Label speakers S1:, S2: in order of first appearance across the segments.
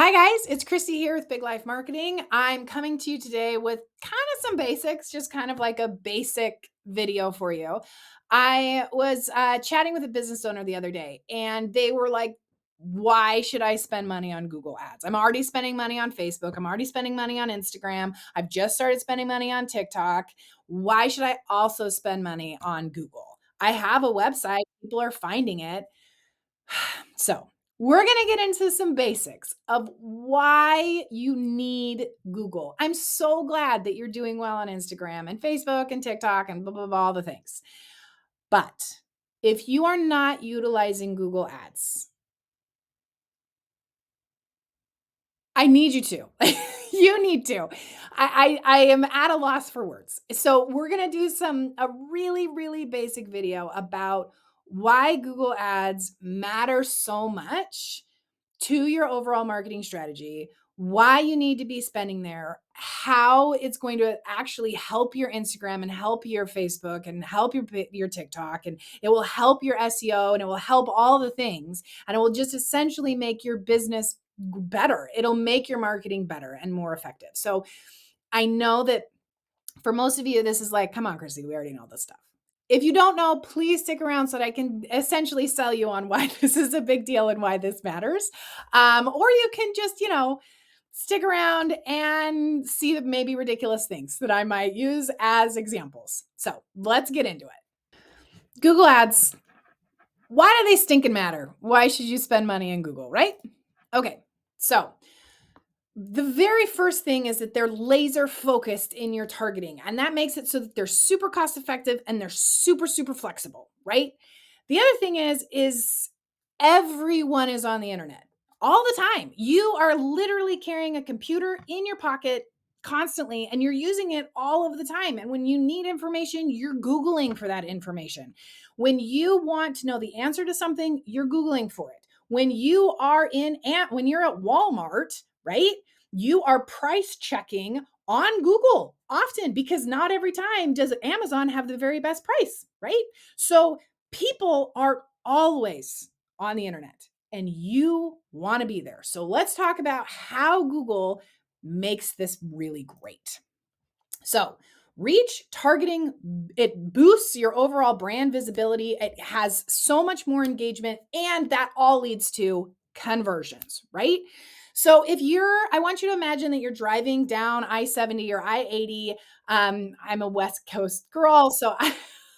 S1: Hi, guys. It's Christy here with Big Life Marketing. I'm coming to you today with kind of some basics, just kind of like a basic video for you. I was chatting with a business owner the other day, and they were like, why should I spend money on Google Ads? I'm already spending money on Facebook. I'm already spending money on Instagram. I've just started spending money on TikTok. Why should I also spend money on Google? I have a website, people are finding it. So, we're going to get into some basics of why you need Google. I'm so glad that you're doing well on Instagram and Facebook and TikTok and blah, blah, blah, all the things. But if you are not utilizing Google Ads, I need you to. You need to. I am at a loss for words. So we're gonna do a really, really basic video about why Google Ads matter so much to your overall marketing strategy, why you need to be spending there, how it's going to actually help your Instagram and help your Facebook and help your TikTok, and it will help your SEO and it will help all the things, and it will just essentially make your business better. It'll make your marketing better and more effective. So I know that for most of you, this is like, come on, Chrissy, we already know this stuff. If you don't know, please stick around so that I can essentially sell you on why this is a big deal and why this matters. Or you can just, stick around and see the maybe ridiculous things that I might use as examples. So let's get into it. Google Ads. Why do they stinking matter? Why should you spend money in Google, right? Okay, so the very first thing is that they're laser focused in your targeting, and that makes it so that they're super cost effective and they're super, super flexible, right? The other thing is everyone is on the internet all the time. You are literally carrying a computer in your pocket constantly, and you're using it all of the time. And when you need information, you're Googling for that information. When you want to know the answer to something, you're Googling for it. When you're at Walmart, right? You are price checking on Google often, because not every time does Amazon have the very best price, right? So people are always on the internet and you want to be there. So let's talk about how Google makes this really great. So, reach targeting, it boosts your overall brand visibility. It has so much more engagement, and that all leads to conversions, right? So, I want you to imagine that you're driving down I-70 or I-80. I'm a West Coast girl, so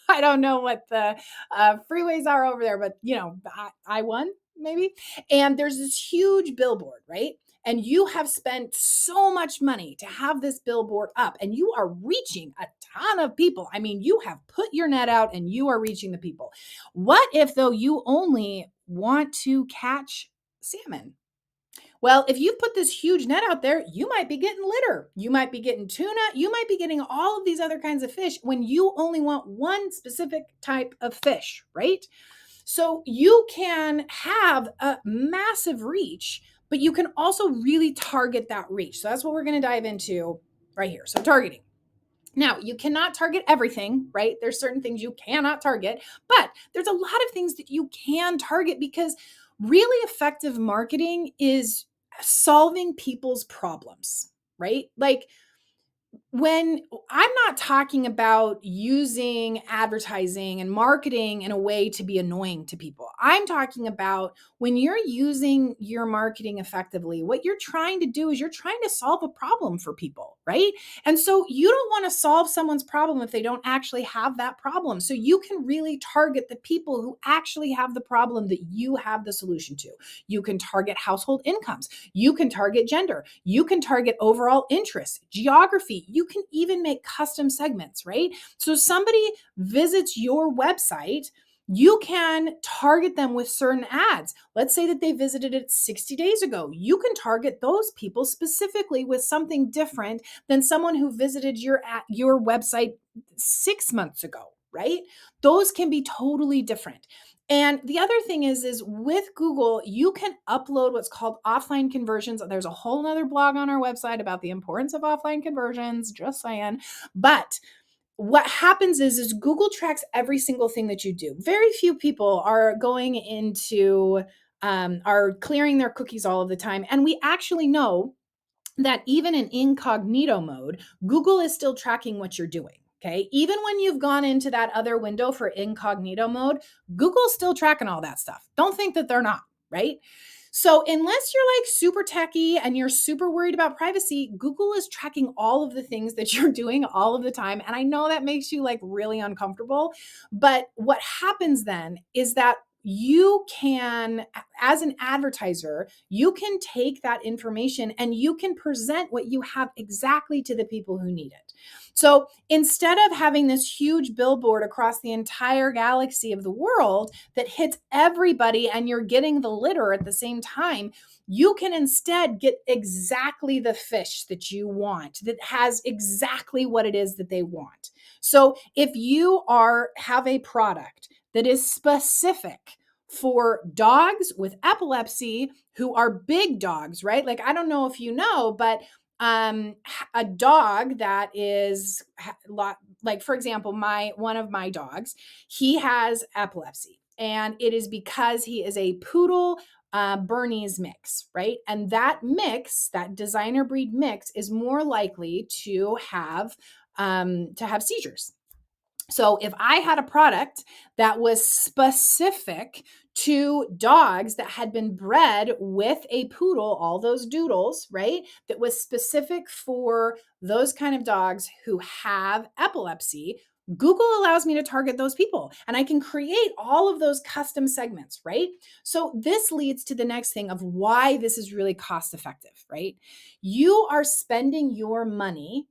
S1: I don't know what the freeways are over there, but I-1 maybe. And there's this huge billboard, right? And you have spent so much money to have this billboard up, and you are reaching a ton of people. I mean, you have put your net out and you are reaching the people. What if, though, you only want to catch salmon? Well, if you've put this huge net out there, you might be getting litter, you might be getting tuna, you might be getting all of these other kinds of fish when you only want one specific type of fish, right? So you can have a massive reach, but you can also really target that reach. So that's what we're going to dive into right here. So targeting. Now, you cannot target everything, right? There's certain things you cannot target, but there's a lot of things that you can target, because really effective marketing is solving people's problems, right? Like, when I'm not talking about using advertising and marketing in a way to be annoying to people. I'm talking about when you're using your marketing effectively, what you're trying to do is you're trying to solve a problem for people, right? And so you don't want to solve someone's problem if they don't actually have that problem. So you can really target the people who actually have the problem that you have the solution to. You can target household incomes. You can target gender. You can target overall interests, geography. You can even make custom segments, right? So somebody visits your website, you can target them with certain ads. Let's say that they visited it 60 days ago. You can target those people specifically with something different than someone who visited your website 6 months ago, right? Those can be totally different. And the other thing is with Google, you can upload what's called offline conversions. There's a whole nother blog on our website about the importance of offline conversions, just saying. But what happens is Google tracks every single thing that you do. Very few people are going into are clearing their cookies all of the time. And we actually know that even in incognito mode, Google is still tracking what you're doing. Okay. Even when you've gone into that other window for incognito mode, Google's still tracking all that stuff. Don't think that they're not, right? So, unless you're like super techie and you're super worried about privacy, Google is tracking all of the things that you're doing all of the time. And I know that makes you like really uncomfortable. But what happens then is that you can, as an advertiser, you can take that information and you can present what you have exactly to the people who need it. So instead of having this huge billboard across the entire galaxy of the world that hits everybody and you're getting the litter at the same time, you can instead get exactly the fish that you want, that has exactly what it is that they want. So if you have a product that is specific for dogs with epilepsy who are big dogs, right? Like, I don't know if you know, but a dog that is like, for example, one of my dogs, he has epilepsy, and it is because he is a poodle Bernese mix, right? And that mix, that designer breed mix, is more likely to have seizures. So if I had a product that was specific to dogs that had been bred with a poodle, all those doodles, right? That was specific for those kind of dogs who have epilepsy, Google allows me to target those people and I can create all of those custom segments, right? So this leads to the next thing of why this is really cost effective, right? You are spending your money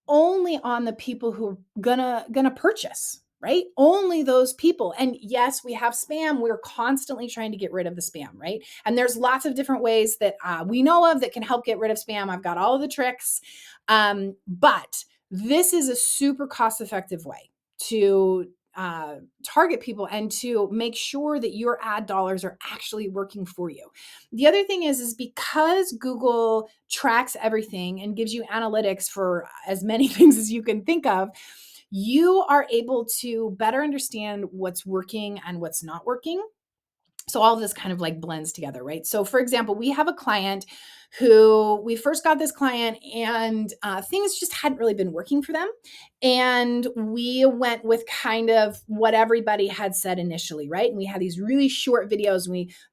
S1: only on the people who are gonna purchase, right? Only those people. And yes, we have spam. We're constantly trying to get rid of the spam, right? And there's lots of different ways that we know of that can help get rid of spam. I've got all of the tricks, but this is a super cost-effective way to target people and to make sure that your ad dollars are actually working for you. The other thing is because Google tracks everything and gives you analytics for as many things as you can think of, you are able to better understand what's working and what's not working. So all of this kind of like blends together, right? So for example, we have a client who we first got this client and things just hadn't really been working for them. And we went with kind of what everybody had said initially, right? And we had these really short videos.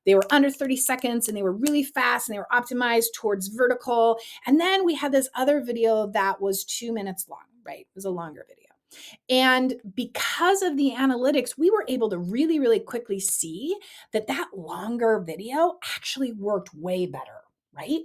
S1: They were under 30 seconds and they were really fast and they were optimized towards vertical. And then we had this other video that was 2 minutes long, right? It was a longer video. And because of the analytics, we were able to really, really quickly see that that longer video actually worked way better, right?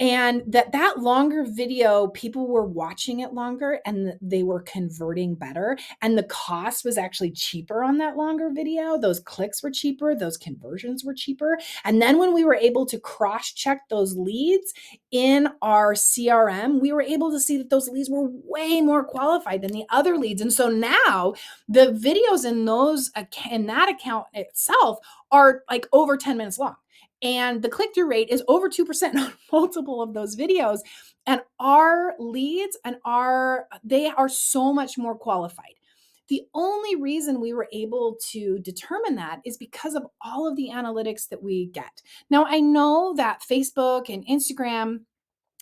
S1: And that longer video, people were watching it longer and they were converting better. And the cost was actually cheaper on that longer video. Those clicks were cheaper, those conversions were cheaper. And then when we were able to cross check those leads in our CRM, we were able to see that those leads were way more qualified than the other leads. And so now the videos in that account itself are like over 10 minutes long. And the click-through rate is over 2% on multiple of those videos. And our leads they are so much more qualified. The only reason we were able to determine that is because of all of the analytics that we get. Now, I know that Facebook and Instagram,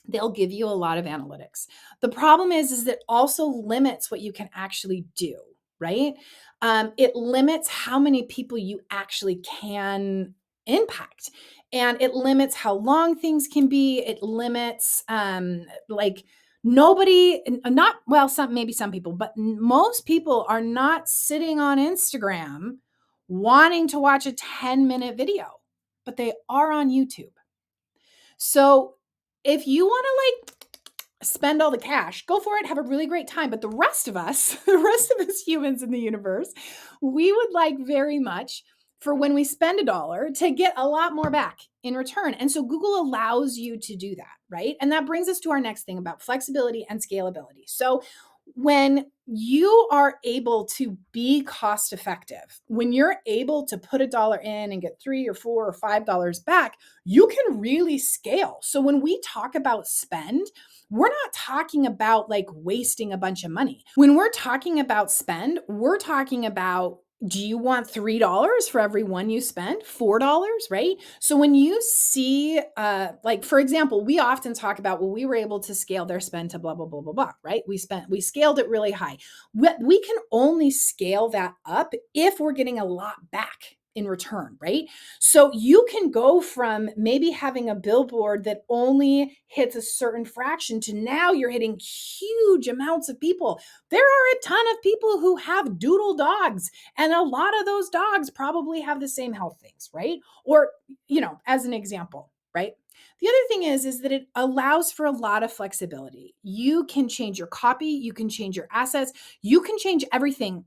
S1: they'll give you a lot of analytics. The problem is that also limits what you can actually do, right? It limits how many people you actually can impact, and it limits how long things can be. It limits like nobody, not well, some maybe some people, but most people are not sitting on Instagram wanting to watch a 10-minute video, but they are on YouTube. So if you want to like spend all the cash, go for it, have a really great time. But the rest of us, the rest of us humans in the universe, we would like very much for when we spend $1 to get a lot more back in return. And so Google allows you to do that, right? And that brings us to our next thing about flexibility and scalability. So when you are able to be cost effective, when you're able to put $1 in and get 3 or 4 or $5 back, you can really scale. So when we talk about spend, we're not talking about like wasting a bunch of money. When we're talking about spend, we're talking about Do you want $3 for every one you spend? $4, right? So when you see, like for example, we often talk about, well, we were able to scale their spend to blah blah blah blah blah, right? We scaled it really high. We can only scale that up if we're getting a lot back in return, right? So you can go from maybe having a billboard that only hits a certain fraction to now you're hitting huge amounts of people. There are a ton of people who have doodle dogs, and a lot of those dogs probably have the same health things, right? Or, as an example, right? The other thing is that it allows for a lot of flexibility. You can change your copy, you can change your assets, you can change everything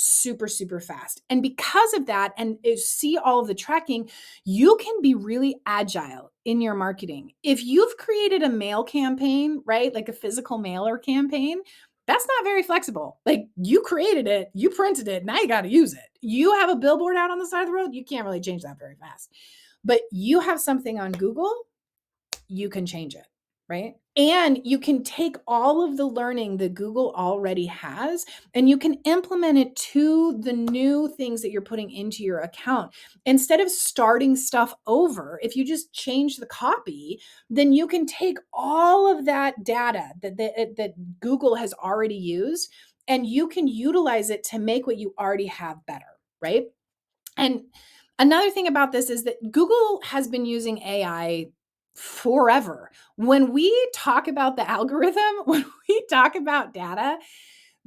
S1: super, super fast. And because of that, and see all of the tracking, you can be really agile in your marketing. If you've created a mail campaign, right, like a physical mailer campaign, that's not very flexible. Like you created it, you printed it, now you got to use it. You have a billboard out on the side of the road, you can't really change that very fast. But you have something on Google, you can change it, right? And you can take all of the learning that Google already has and you can implement it to the new things that you're putting into your account. Instead of starting stuff over, if you just change the copy, then you can take all of that data that Google has already used and you can utilize it to make what you already have better, right? And another thing about this is that Google has been using AI forever. When we talk about the algorithm, when we talk about data,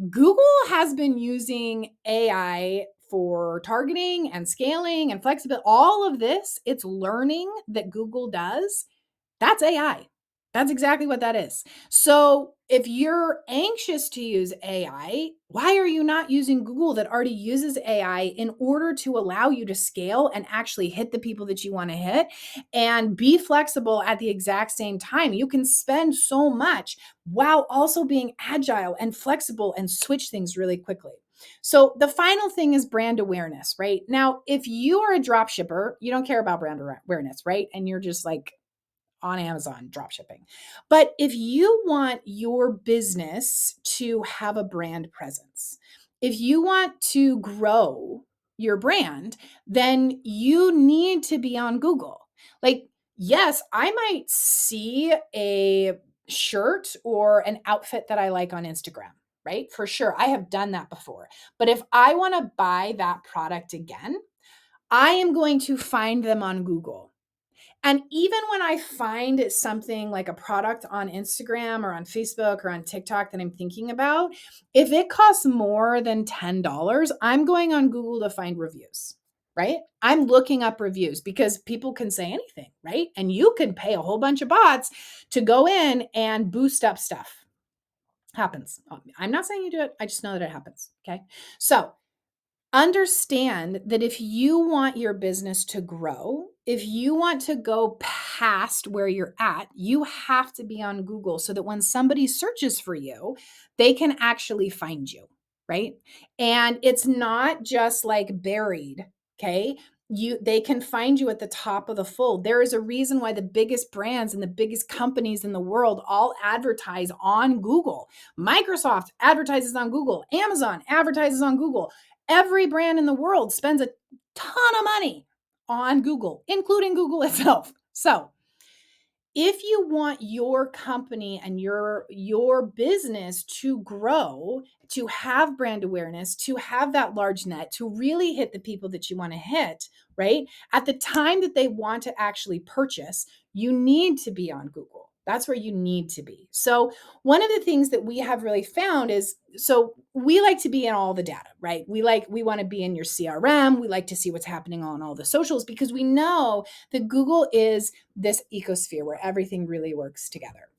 S1: Google has been using AI for targeting and scaling and flexibility. All of this, it's learning that Google does. That's AI. That's exactly what that is. So if you're anxious to use AI, why are you not using Google that already uses AI in order to allow you to scale and actually hit the people that you want to hit and be flexible at the exact same time? You can spend so much while also being agile and flexible and switch things really quickly. So the final thing is brand awareness, right? Now, if you are a drop shipper, you don't care about brand awareness, right? And you're just like, on Amazon drop shipping. But if you want your business to have a brand presence, if you want to grow your brand, then you need to be on Google. Like, yes, I might see a shirt or an outfit that I like on Instagram, right? For sure. I have done that before. But if I want to buy that product again, I am going to find them on Google. And even when I find something like a product on Instagram or on Facebook or on TikTok that I'm thinking about, if it costs more than $10, I'm going on Google to find reviews, right? I'm looking up reviews because people can say anything, right? And you can pay a whole bunch of bots to go in and boost up stuff. Happens. I'm not saying you do it. I just know that it happens. Okay. So understand that if you want your business to grow, if you want to go past where you're at, you have to be on Google so that when somebody searches for you, they can actually find you, right? And it's not just like buried, okay? They can find you at the top of the fold. There is a reason why the biggest brands and the biggest companies in the world all advertise on Google. Microsoft advertises on Google, Amazon advertises on Google. Every brand in the world spends a ton of money on Google, including Google itself. So, if you want your company and your business to grow, to have brand awareness, to have that large net, to really hit the people that you want to hit, right? At the time that they want to actually purchase, you need to be on Google. That's where you need to be. So, one of the things that we have really found is, so we like to be in all the data, right? We want to be in your CRM, we like to see what's happening on all the socials because we know that Google is this ecosphere where everything really works together.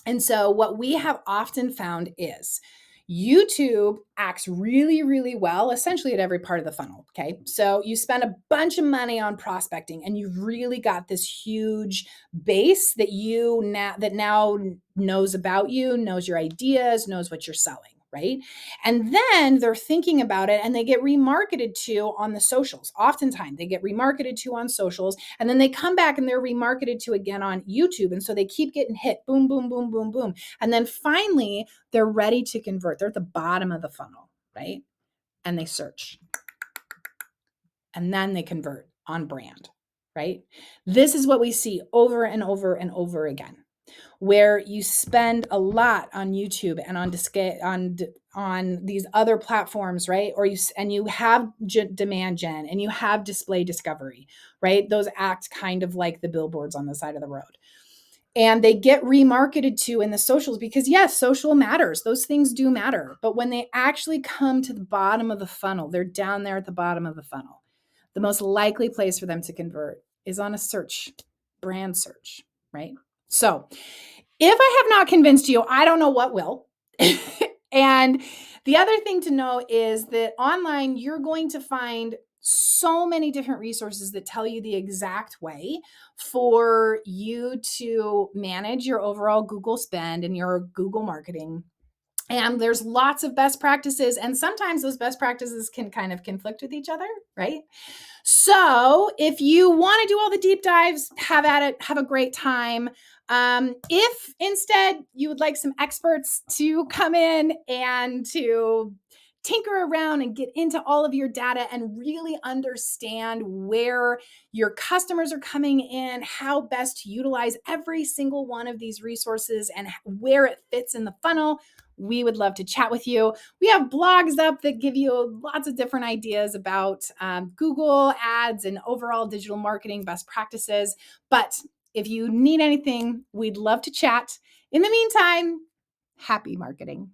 S1: And so, what we have often found is YouTube acts really, really well, essentially at every part of the funnel. Okay. So, you spend a bunch of money on prospecting and you've really got this huge base that now knows about you, knows your ideas, knows what you're selling. Right. And then they're thinking about it and they get remarketed to on the socials. Oftentimes they get remarketed to on socials and then they come back and they're remarketed to again on YouTube. And so they keep getting hit boom, boom, boom, boom, boom. And then finally they're ready to convert. They're at the bottom of the funnel, right? And they search. and then they convert on brand, right? This is what we see over and over and over again, where you spend a lot on YouTube and on these other platforms, right? And you have demand gen and you have display discovery, right? Those act kind of like the billboards on the side of the road. And they get remarketed to in the socials because yes, social matters. Those things do matter. But when they actually come to the bottom of the funnel, they're down there at the bottom of the funnel. The most likely place for them to convert is on a search, brand search, right? So if I have not convinced you, I don't know what will. And the other thing to know is that online, you're going to find so many different resources that tell you the exact way for you to manage your overall Google spend and your Google marketing. And there's lots of best practices, and sometimes those best practices can kind of conflict with each other, right? So if you want to do all the deep dives, have at it, have a great time. If instead you would like some experts to come in and to tinker around and get into all of your data and really understand where your customers are coming in, how best to utilize every single one of these resources and where it fits in the funnel, we would love to chat with you. We have blogs up that give you lots of different ideas about Google ads and overall digital marketing best practices. But if you need anything, we'd love to chat. In the meantime, happy marketing.